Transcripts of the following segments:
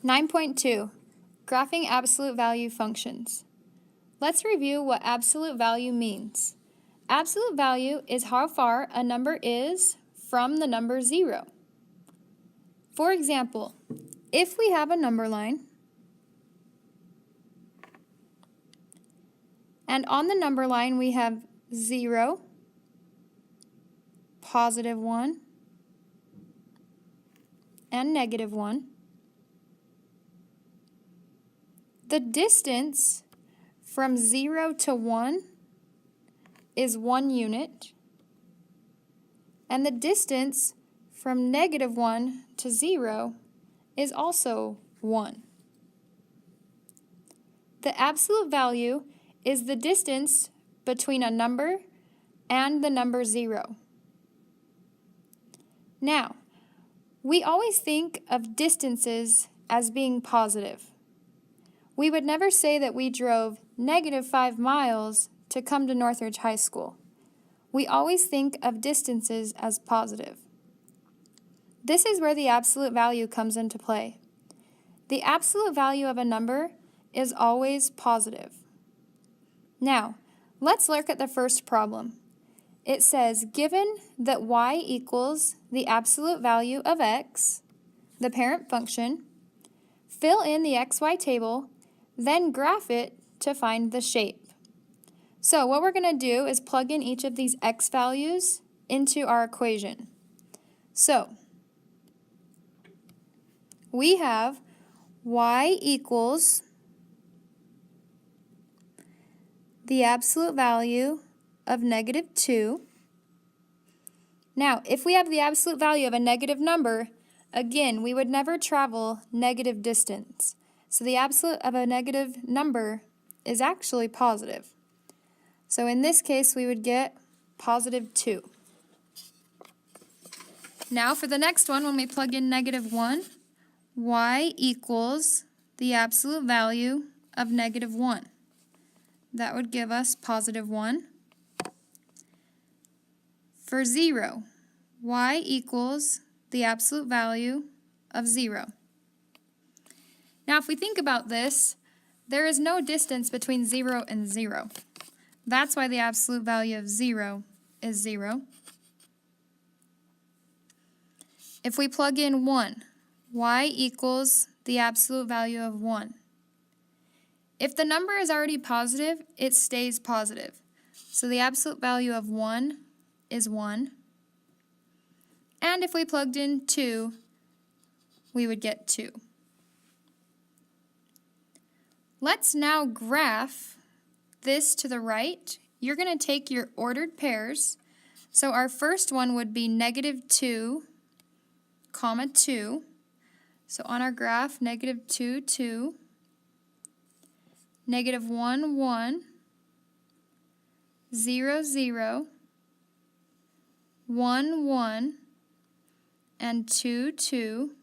9.2. Graphing absolute value functions. Let's review what absolute value means. Absolute value is how far a number is from the number 0. For example, if we have a number line, and on the number line we have 0, +1, and -1, the distance from 0 to 1 is 1 unit, and the distance from -1 to 0 is also 1. The absolute value is the distance between a number and the number 0. Now, we always think of distances as being positive. We would never say that we drove -5 miles to come to Northridge High School. We always think of distances as positive. This is where the absolute value comes into play. The absolute value of a number is always positive. Now, let's look at the first problem. It says, given that y equals the absolute value of x, the parent function, fill in the xy table, then graph it to find the shape. So what we're going to do is plug in each of these x values into our equation. So we have y equals the absolute value of -2. Now, if we have the absolute value of a negative number, again, we would never travel negative distance. So the absolute of a negative number is actually positive. So in this case, we would get +2. Now for the next one, when we plug in -1, y equals the absolute value of -1. That would give us +1. For 0, y equals the absolute value of 0. Now if we think about this, there is no distance between 0 and 0. That's why the absolute value of 0 is 0. If we plug in 1, y equals the absolute value of 1. If the number is already positive, it stays positive. So the absolute value of 1 is 1. And if we plugged in 2, we would get 2. Let's now graph this to the right. You're going to take your ordered pairs. So our first one would be -2, comma 2. So on our graph, -2, 2, -1, 1, 0, 0, 1, 1, and 2, 2.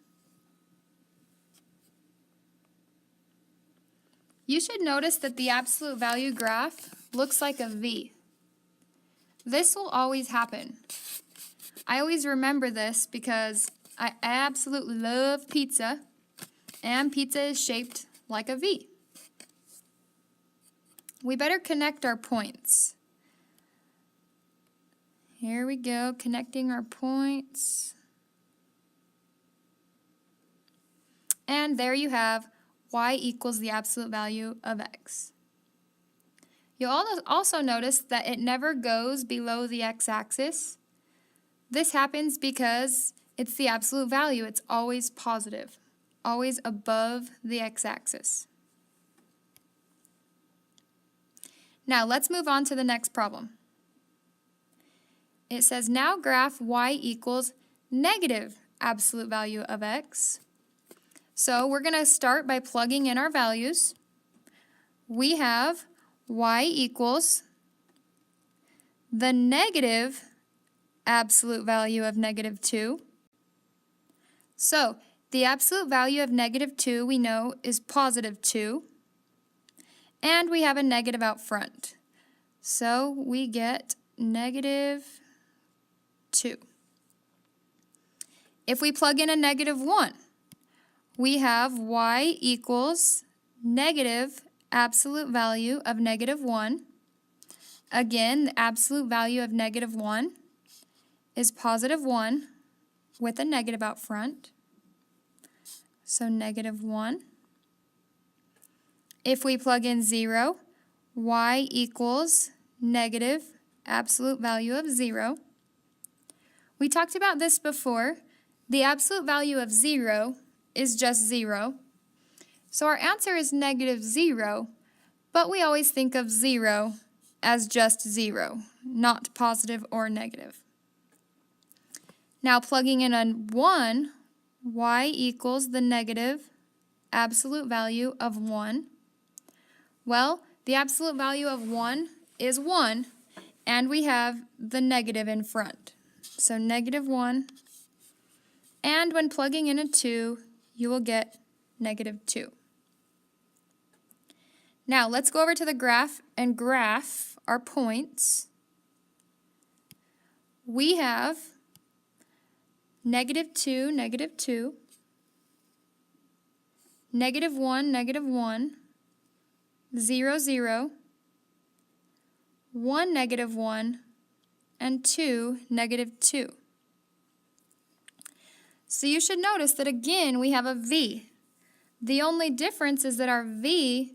You should notice that the absolute value graph looks like a V. This will always happen. I always remember this because I absolutely love pizza, and pizza is shaped like a V. We better connect our points. Here we go, connecting our points. And there you have y equals the absolute value of x. You'll also notice that it never goes below the x-axis. This happens because it's the absolute value. It's always positive, always above the x-axis. Now let's move on to the next problem. It says now graph y equals negative absolute value of x. So we're going to start by plugging in our values. We have y equals the negative absolute value of -2. So the absolute value of -2 we know is +2. And we have a negative out front. So we get -2. If we plug in a -1, we have y equals negative absolute value of negative 1. Again, the absolute value of negative 1 is positive 1 with a negative out front. So negative 1. If we plug in 0, y equals negative absolute value of 0. We talked about this before. The absolute value of 0 is just 0. So our answer is negative 0, but we always think of 0 as just 0, not positive or negative. Now plugging in a 1, y equals the negative absolute value of 1. Well, the absolute value of 1 is 1, and we have the negative in front. So negative 1, and when plugging in a 2, you will get negative 2. Now let's go over to the graph and graph our points. We have negative 2, negative 2, negative 1, negative 1, 0, 0, 1, negative 1, and 2, negative 2. So you should notice that again we have a V. The only difference is that our V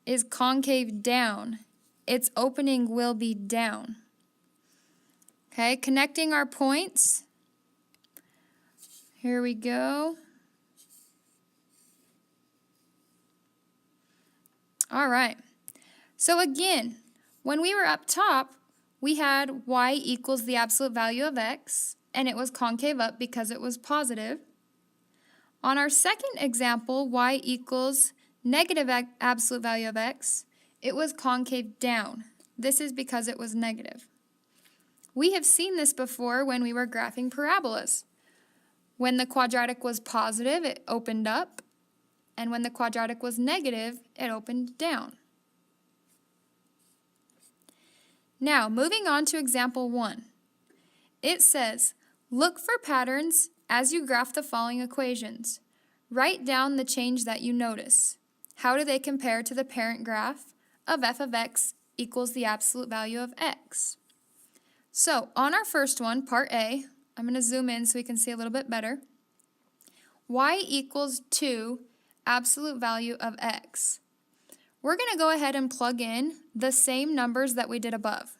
is concave down. Its opening will be down. Okay, connecting our points. Here we go. All right. So again, when we were up top, we had y equals the absolute value of x, and it was concave up because it was positive. On our second example, y equals negative absolute value of x, it was concave down. This is because it was negative. We have seen this before when we were graphing parabolas. When the quadratic was positive, it opened up, and when the quadratic was negative, it opened down. Now, moving on to example 1. It says, look for patterns as you graph the following equations. Write down the change that you notice. How do they compare to the parent graph of f of x equals the absolute value of x? So, on our first one, part A, I'm going to zoom in so we can see a little bit better. Y equals 2 absolute value of x. We're going to go ahead and plug in the same numbers that we did above.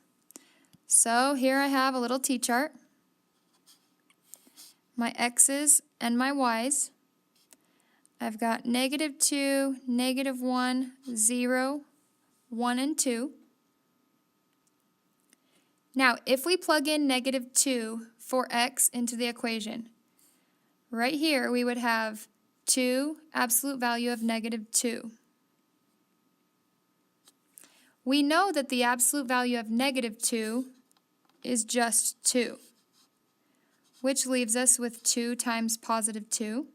So here I have a little t-chart, my x's and my y's. I've got negative 2, negative 1, 0, 1, and 2. Now, if we plug in negative 2 for x into the equation, right here we would have 2 absolute value of negative 2. We know that the absolute value of negative 2 is just 2, which leaves us with 2 times positive 2,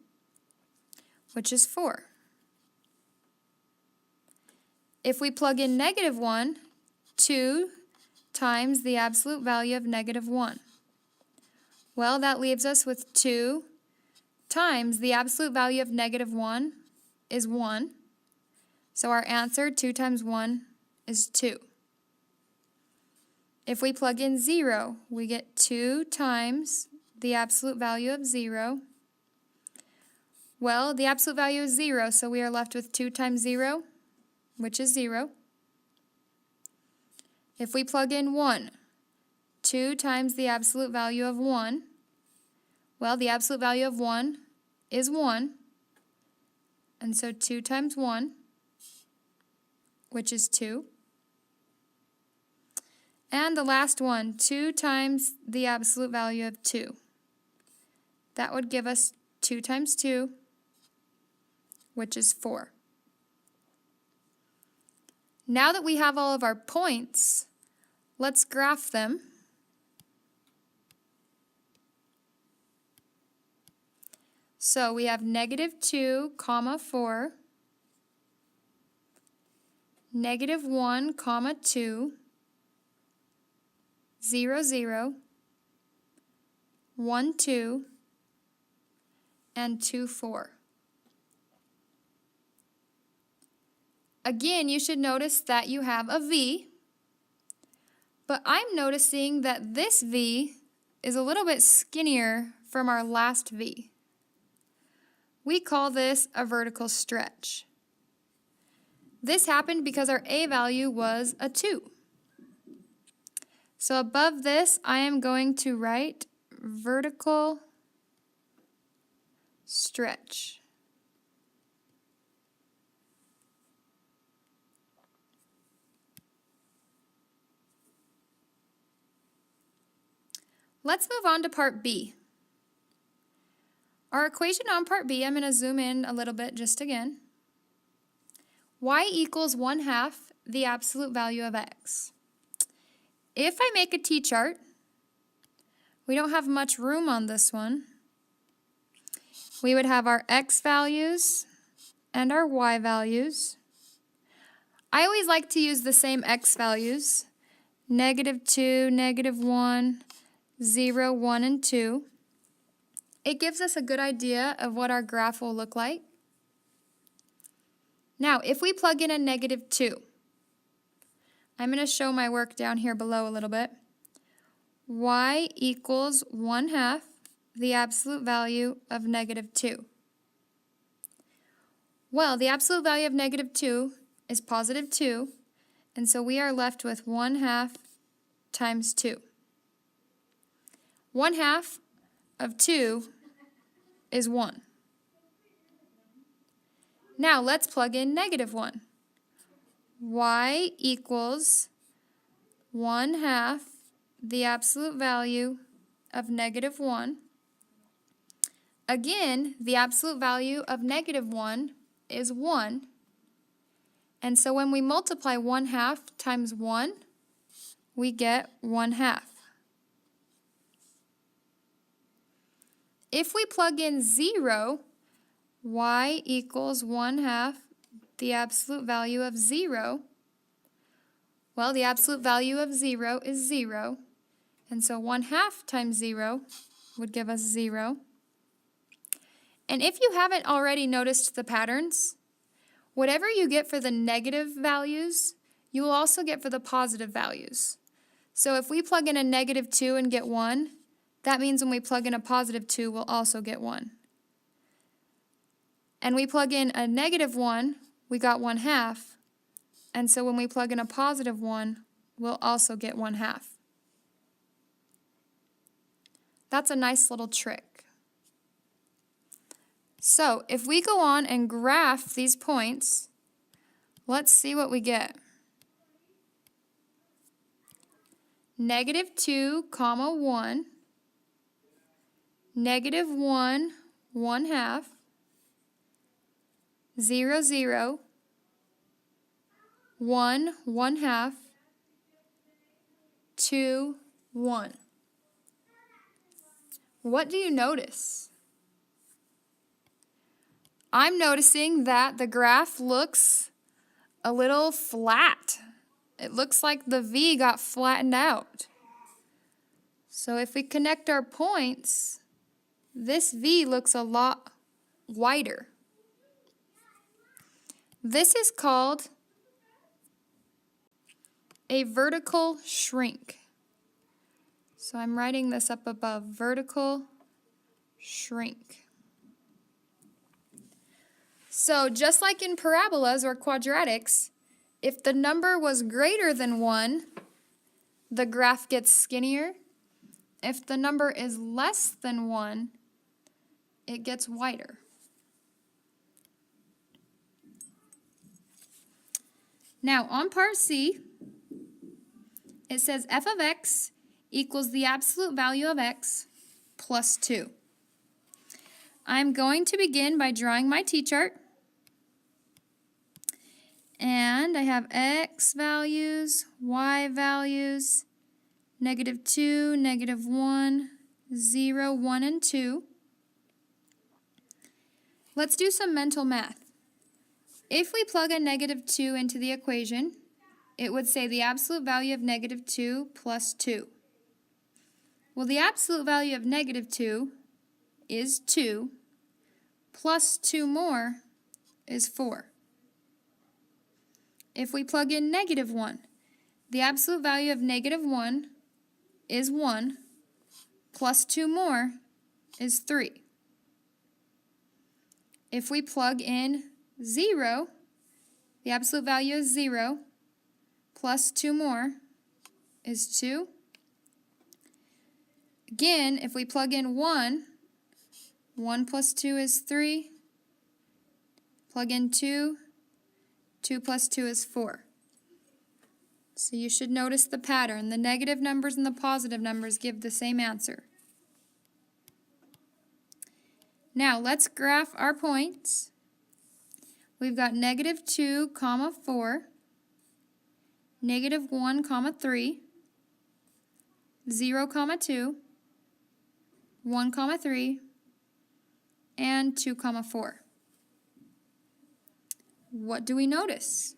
which is 4. If we plug in negative 1, 2 times the absolute value of negative 1. Well, that leaves us with 2 times the absolute value of negative 1 is 1. So our answer, 2 times 1, is 2. If we plug in 0, we get 2 times the absolute value of 0. Well, the absolute value is 0, so we are left with 2 times 0, which is 0. If we plug in 1, 2 times the absolute value of 1, well, the absolute value of 1 is 1, and so 2 times 1, which is 2. And the last one, 2 times the absolute value of 2. That would give us 2 times 2, which is 4. Now that we have all of our points, let's graph them. So we have negative 2, 4, negative 1, 2, 0, 0, 1, 2, and 2, 4. Again, you should notice that you have a V, but I'm noticing that this V is a little bit skinnier from our last V. We call this a vertical stretch. This happened because our A value was a 2. So above this, I am going to write vertical stretch. Let's move on to part B. Our equation on part B, I'm going to zoom in a little bit just again. Y equals 1/2 the absolute value of x. If I make a t-chart, we don't have much room on this one. We would have our x values and our y values. I always like to use the same x values, -2, -1, 0, 1, and 2. It gives us a good idea of what our graph will look like. Now, if we plug in a -2, I'm going to show my work down here below a little bit. Y equals 1/2 the absolute value of -2. Well, the absolute value of -2 is +2, and so we are left with 1/2 times 2. 1/2 of 2 is 1. Now let's plug in -1. Y equals 1/2 the absolute value of -1. Again, the absolute value of -1 is 1. And so when we multiply 1/2 times 1, we get 1/2. If we plug in 0, y equals 1/2 the absolute value of 0. Well, the absolute value of 0 is 0. And so 1/2 times 0 would give us 0. And if you haven't already noticed the patterns, whatever you get for the negative values, you will also get for the positive values. So if we plug in a -2 and get 1, that means when we plug in a +2, we'll also get 1. And we plug in a -1, we got 1/2. And so when we plug in a +1, we'll also get 1/2. That's a nice little trick. So if we go on and graph these points, let's see what we get. -2, 1, -1, 1/2, 0, 0, 1, 1/2, 2, 1. What do you notice? I'm noticing that the graph looks a little flat. It looks like the V got flattened out. So if we connect our points, this V looks a lot wider. This is called a vertical shrink. So I'm writing this up above, vertical shrink. So just like in parabolas or quadratics, if the number was greater than 1, the graph gets skinnier. If the number is less than 1, it gets wider. Now on part C, it says f of x equals the absolute value of x plus 2. I'm going to begin by drawing my t-chart. And I have x values, y values, -2, -1, 0, 1, and 2. Let's do some mental math. If we plug a -2 into the equation, it would say the absolute value of -2 plus 2. Well, the absolute value of -2 is 2, plus 2 more is 4. if we plug in negative 1, the absolute value of negative 1 is 1, plus 2 more is 3. If we plug in 0, the absolute value is 0, plus 2 more is 2. Again, if we plug in 1, 1 plus 2 is 3. Plug in 2, 2 plus 2 is 4. So you should notice the pattern. The negative numbers and the positive numbers give the same answer. Now let's graph our points. We've got negative 2, 4, negative 1, 3, 0, 2, 1, 3, and 2, 4. What do we notice?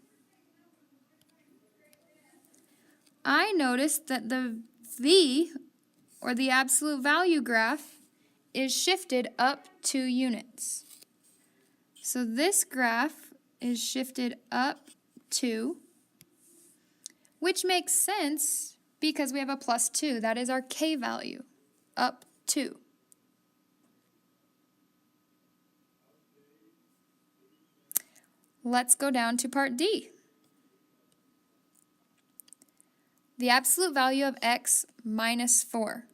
I noticed that the V, or the absolute value graph, is shifted up 2 units. So this graph is shifted up 2, which makes sense because we have a plus 2. That is our K value, up 2. Let's go down to part D. The absolute value of x minus 4.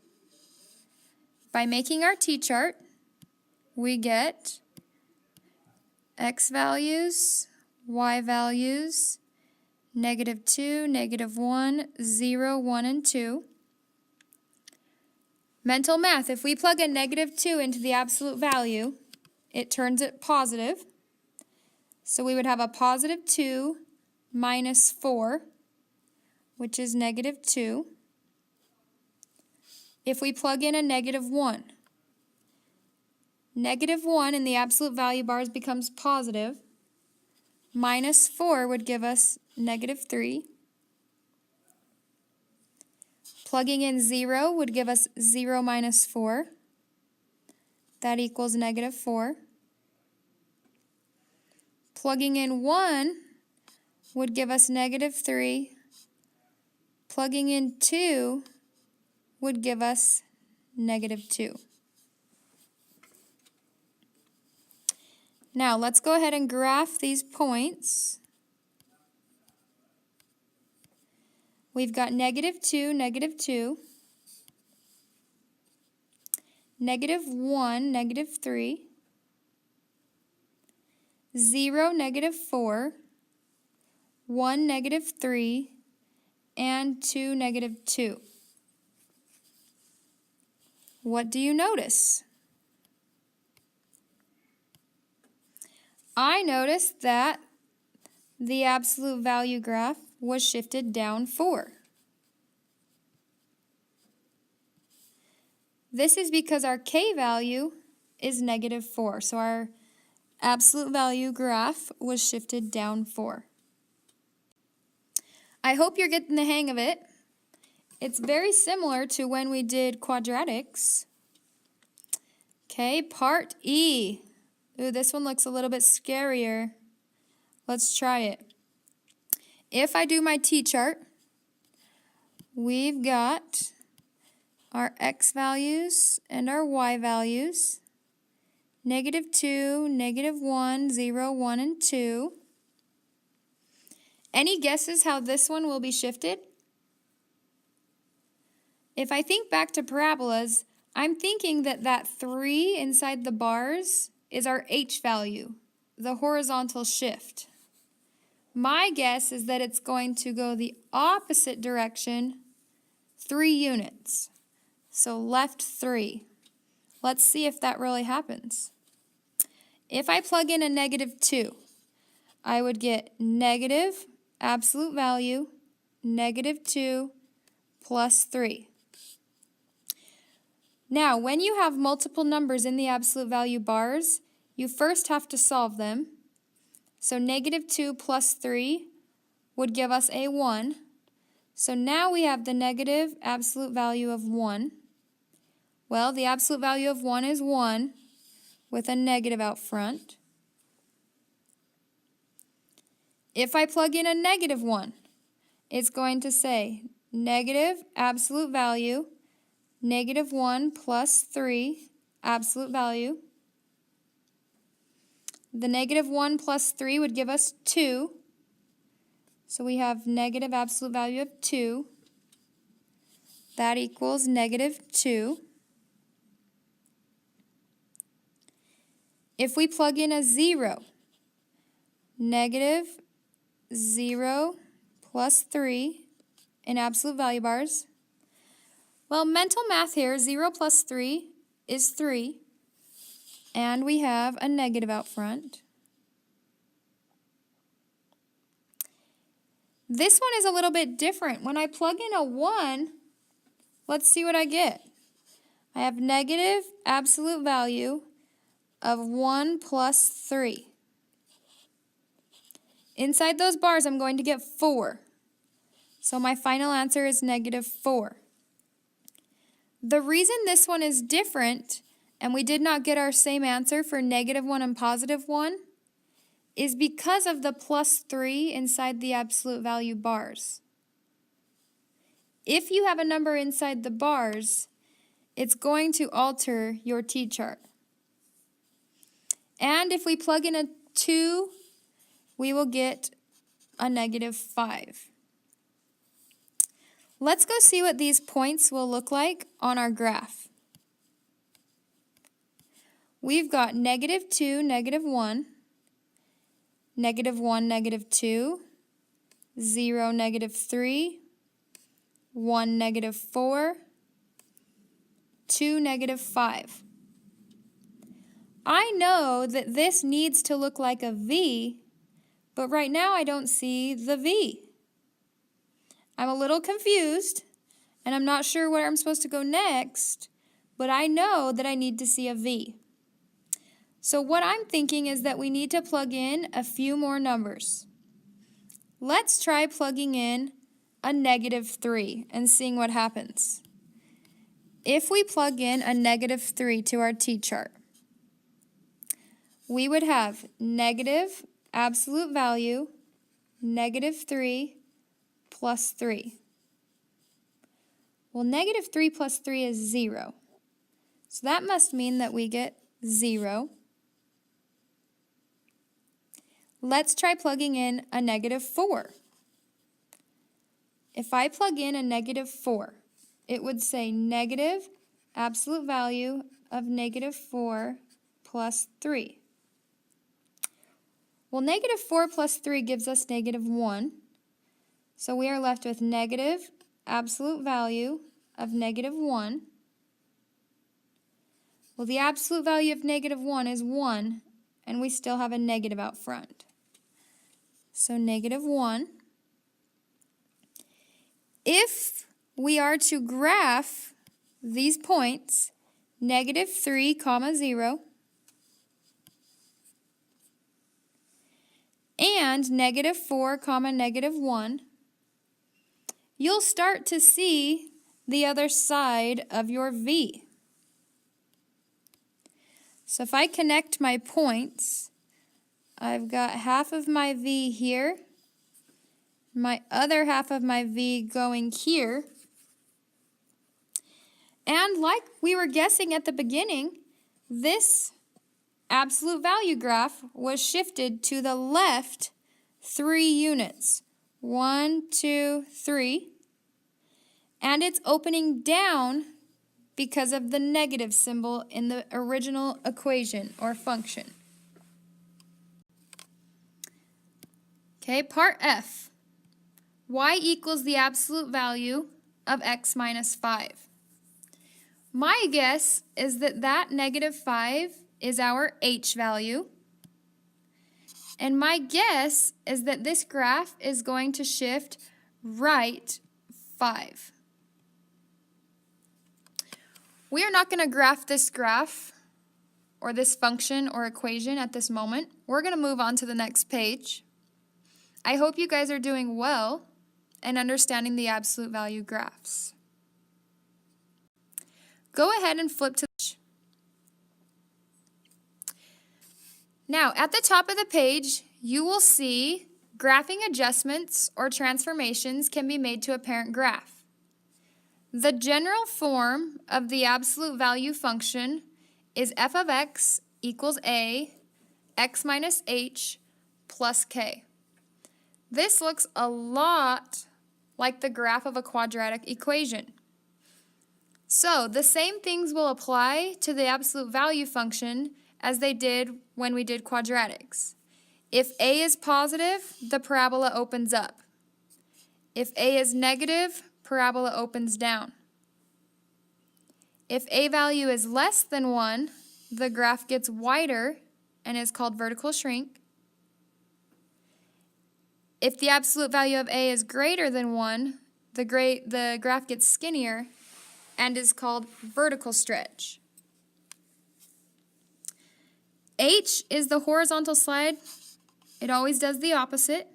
By making our t-chart, we get x values, y values, negative 2, negative 1, 0, 1, and 2. Mental math, if we plug a negative 2 into the absolute value, it turns it positive. So we would have a positive 2 minus 4, which is negative 2. If we plug in a negative 1, negative 1 in the absolute value bars becomes positive. Minus 4 would give us negative 3. Plugging in 0 would give us 0 minus 4. That equals negative 4. Plugging in 1 would give us negative 3. Plugging in 2 would give us negative 2. Now let's go ahead and graph these points. We've got negative 2, negative 2, negative 1, negative 3, 0, negative 4, 1, negative 3, and 2, negative 2. What do you notice? I noticed that the absolute value graph was shifted down 4. This is because our K value is negative 4, so our absolute value graph was shifted down 4. I hope you're getting the hang of it. It's very similar to when we did quadratics. Okay, part E. Ooh, this one looks a little bit scarier. Let's try it. If I do my t-chart, we've got our x values and our y values. Negative 2, negative 1, 0, 1, and 2. Any guesses how this one will be shifted? If I think back to parabolas, I'm thinking that that 3 inside the bars is our h value, the horizontal shift. My guess is that it's going to go the opposite direction 3 units. So left 3. Let's see if that really happens. If I plug in a negative 2, I would get negative absolute value, negative 2, plus 3. Now, when you have multiple numbers in the absolute value bars, you first have to solve them. So negative 2 plus 3 would give us a 1. So now we have the negative absolute value of 1. Well, the absolute value of 1 is 1 with a negative out front. If I plug in a negative 1, it's going to say negative absolute value, negative 1 plus 3 absolute value. The negative 1 plus 3 would give us 2. So we have negative absolute value of 2. That equals negative 2. If we plug in a 0, negative 0 plus 3 in absolute value bars. Well, mental math here, 0 plus 3 is 3. And we have a negative out front. This one is a little bit different. When I plug in a 1, let's see what I get. I have negative absolute value of 1 plus 3. Inside those bars, I'm going to get 4. So my final answer is negative 4. The reason this one is different, and we did not get our same answer for negative 1 and positive 1, is because of the plus 3 inside the absolute value bars. If you have a number inside the bars, it's going to alter your T-chart. And if we plug in a 2, we will get a negative 5. Let's go see what these points will look like on our graph. We've got negative 2, negative 1, negative 1, negative 2, 0, negative 3, 1, negative 4, 2, negative 5. I know that this needs to look like a V, but right now I don't see the V. I'm a little confused, and I'm not sure where I'm supposed to go next, but I know that I need to see a V. So what I'm thinking is that we need to plug in a few more numbers. Let's try plugging in a negative 3 and seeing what happens. If we plug in a negative 3 to our T-chart, we would have negative absolute value, negative 3 plus 3. Well, negative 3 plus 3 is 0. So that must mean that we get 0. Let's try plugging in a negative 4. If I plug in a negative 4, it would say negative absolute value of negative 4 plus 3. Well, negative 4 plus 3 gives us negative 1. So we are left with negative absolute value of negative 1. Well, the absolute value of negative 1 is 1, and we still have a negative out front. So negative 1. If we are to graph these points, negative 3, 0, and negative 4, negative 1, you'll start to see the other side of your V. So if I connect my points, I've got half of my V here, my other half of my V going here, and like we were guessing at the beginning, this absolute value graph was shifted to the left 3 units. 1, 2, 3. And it's opening down because of the negative symbol in the original equation or function. Okay, part F. Y equals the absolute value of x minus 5. My guess is that negative 5 is our h value. And my guess is that this graph is going to shift right 5. We are not going to graph this graph or this function or equation at this moment. We're going to move on to the next page. I hope you guys are doing well and understanding the absolute value graphs. Go ahead and flip to the page. Now, at the top of the page, you will see Graphing adjustments or transformations can be made to a parent graph. The general form of the absolute value function is f of x equals a, x minus h, plus k. This looks a lot like the graph of a quadratic equation. So the same things will apply to the absolute value function as they did when we did quadratics. If a is positive, the parabola opens up. If a is negative, parabola opens down. If a value is less than 1, the graph gets wider and is called vertical shrink. If the absolute value of a is greater than 1, the graph gets skinnier and is called vertical stretch. H is the horizontal slide. It always does the opposite.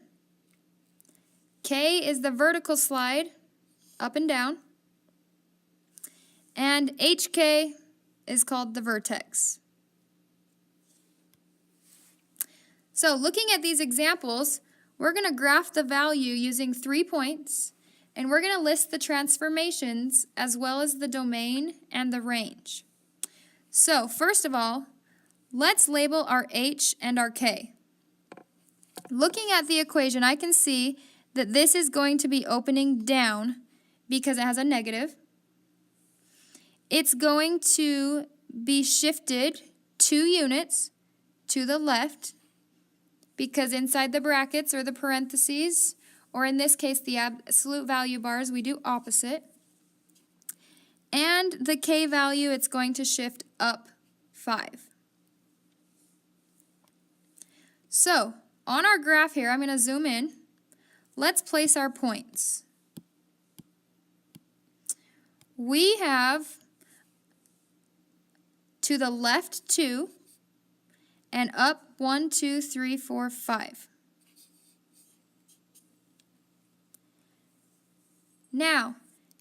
K is the vertical slide, up and down. And HK is called the vertex. So looking at these examples, we're going to graph the value using 3 points, and we're going to list the transformations as well as the domain and the range. So first of all, let's label our H and our K. Looking at the equation, I can see that this is going to be opening down because it has a negative. It's going to be shifted 2 units to the left because inside the brackets or the parentheses, or in this case the absolute value bars, we do opposite. And the K value, it's going to shift up 5. So, on our graph here, I'm going to zoom in. Let's place our points. We have to the left 2 and up 1, 2, 3, 4, 5. Now,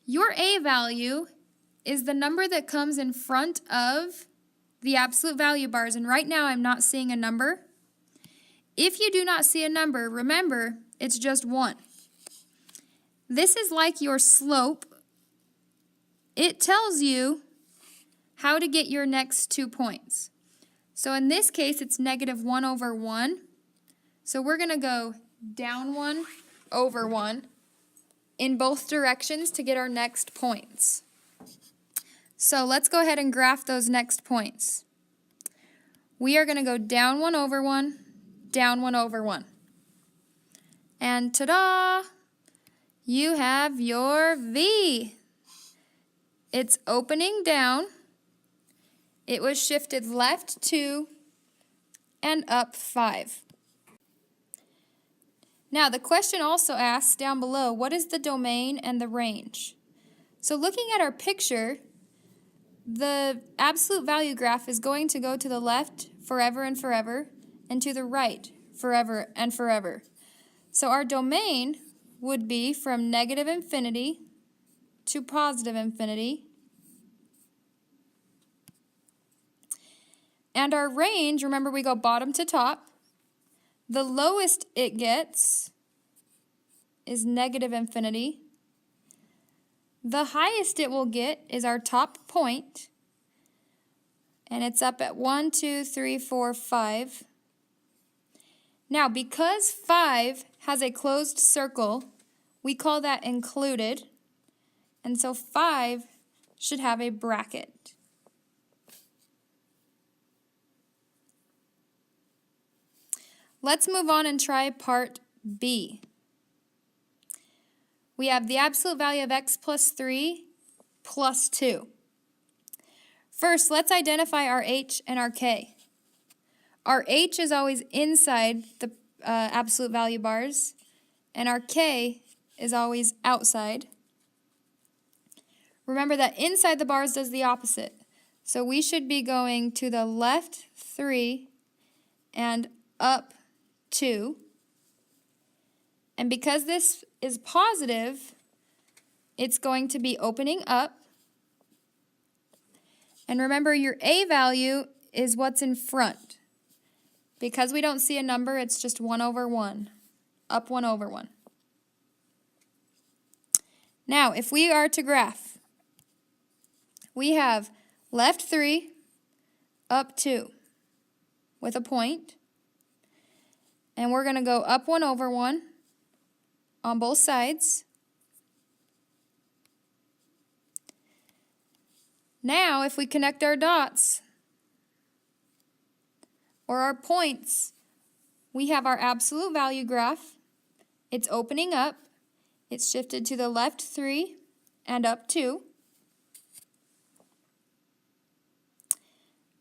your A value is the number that comes in front of the absolute value bars, and right now I'm not seeing a number. If you do not see a number, remember, it's just 1. This is like your slope. It tells you how to get your next 2 points. So in this case, it's negative 1 over 1. So we're going to go down 1 over 1 in both directions to get our next points. So let's go ahead and graph those next points. We are going to go down 1 over 1, down 1 over 1. And ta-da! You have your V. It's opening down. It was shifted left 2 and up 5. Now, the question also asks down below, what is the domain and the range? So looking at our picture, the absolute value graph is going to go to the left forever and forever, and to the right forever and forever. So our domain would be from negative infinity to positive infinity. And our range, remember we go bottom to top. The lowest it gets is negative infinity. The highest it will get is our top point. And it's up at 1, 2, 3, 4, 5. Now, because 5 has a closed circle, we call that included. And so 5 should have a bracket. Let's move on and try part B. We have the absolute value of x plus 3 plus 2. First, let's identify our h and our k. Our h is always inside the absolute value bars, and our k is always outside. Remember that inside the bars does the opposite. So we should be going to the left 3 and up 2. And because this is positive, it's going to be opening up. And remember, your A value is what's in front. Because we don't see a number, it's just 1 over 1. up 1 over 1. Now, if we are to graph, we have left 3, up 2 with a point, and we're going to go up 1 over 1 on both sides. Now, if we connect our dots or our points, we have our absolute value graph. It's opening up. It's shifted to the left 3 and up 2.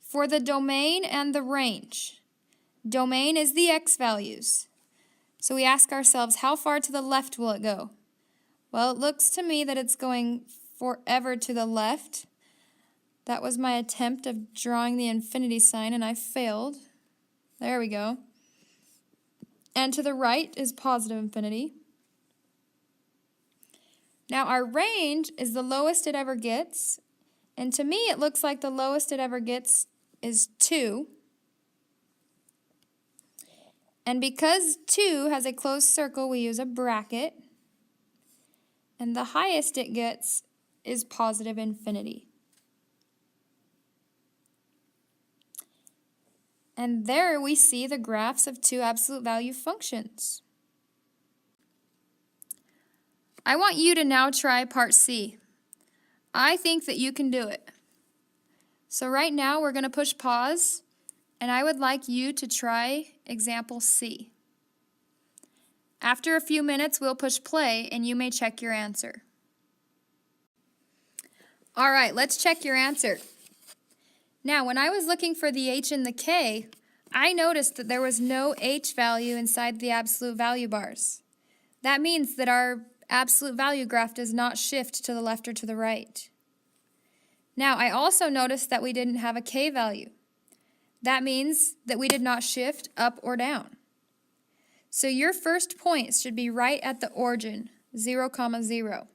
For the domain and the range, domain is the x values. So we ask ourselves, how far to the left will it go? Well, it looks to me that it's going forever to the left. That was my attempt of drawing the infinity sign, and I failed. There we go. And to the right is positive infinity. Now our range is the lowest it ever gets, and to me it looks like the lowest it ever gets is 2. And because 2 has a closed circle, we use a bracket, and the highest it gets is positive infinity. And there we see the graphs of 2 absolute value functions. I want you to now try part C. I think that you can do it. So right now we're going to push pause, and I would like you to try example C. After a few minutes, we'll push play, and you may check your answer. All right, let's check your answer. Now, when I was looking for the h and the k, I noticed that there was no h value inside the absolute value bars. That means that our absolute value graph does not shift to the left or to the right. Now, I also noticed that we didn't have a k value. That means that we did not shift up or down. So your first points should be right at the origin, 0, 0.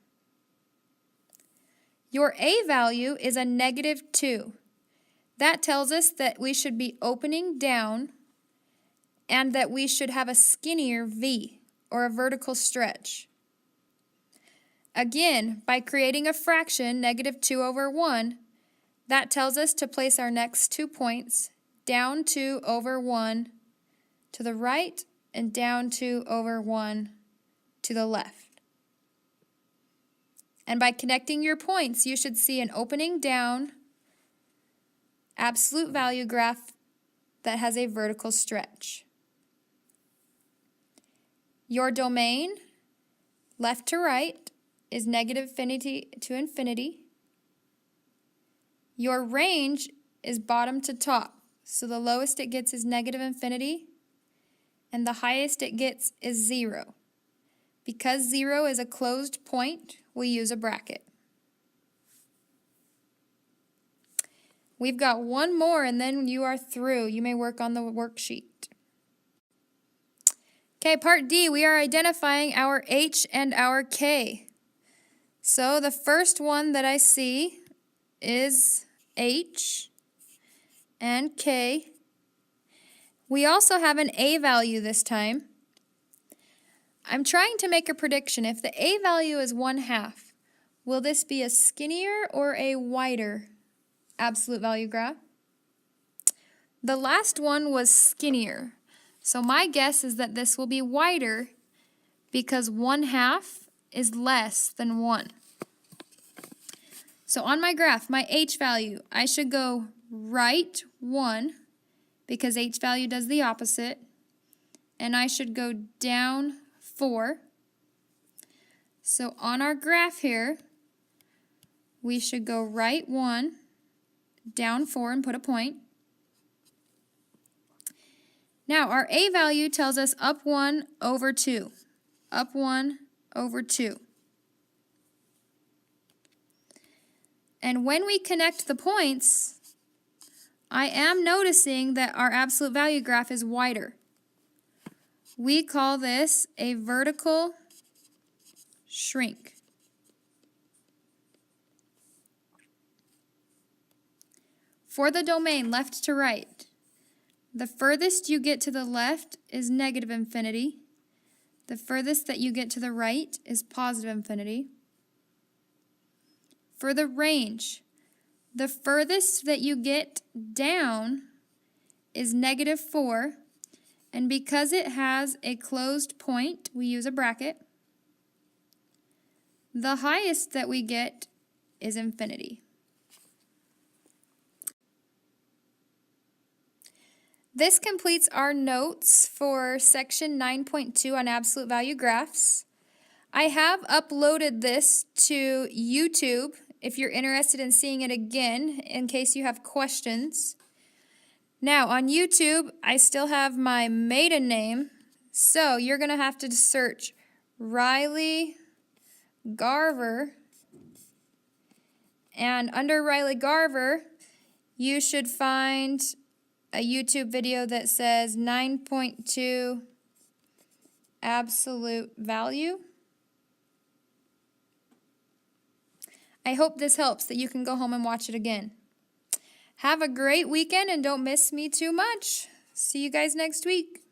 Your a value is a -2. That tells us that we should be opening down and that we should have a skinnier v, or a vertical stretch. Again, by creating a fraction, -2 over 1, that tells us to place our next 2 points down 2 over 1 to the right and down 2 over 1 to the left. And by connecting your points, you should see an opening down absolute value graph that has a vertical stretch. Your domain, left to right, is -infinity to infinity. Your range is bottom to top, so the lowest it gets is -infinity, and the highest it gets is 0. Because 0 is a closed point, we use a bracket. We've got one more, and then you are through. You may work on the worksheet. Okay, part D, we are identifying our h and our k. So the first one that I see is h and k. We also have an a value this time. I'm trying to make a prediction. If the a value is 1/2, will this be a skinnier or a wider absolute value graph? The last one was skinnier. So my guess is that this will be wider because 1/2 is less than 1. So on my graph, my h value, I should go right 1 because h value does the opposite, and I should go down 4. So on our graph here, we should go right 1, down 4, and put a point. Now our a value tells us up 1 over 2. Up 1 over 2. And when we connect the points, I am noticing that our absolute value graph is wider. We call this a vertical shrink. For the domain left to right, the furthest you get to the left is -infinity. The furthest that you get to the right is positive infinity. For the range, the furthest that you get down is -4, and because it has a closed point, we use a bracket. The highest that we get is infinity. This completes our notes for section 9.2 on absolute value graphs. I have uploaded this to YouTube if you're interested in seeing it again in case you have questions. Now on YouTube, I still have my maiden name, so you're going to have to search Riley Garver, and under Riley Garver, you should find a YouTube video that says 9.2 absolute value. I hope this helps, that you can go home and watch it again. Have a great weekend and don't miss me too much. See you guys next week.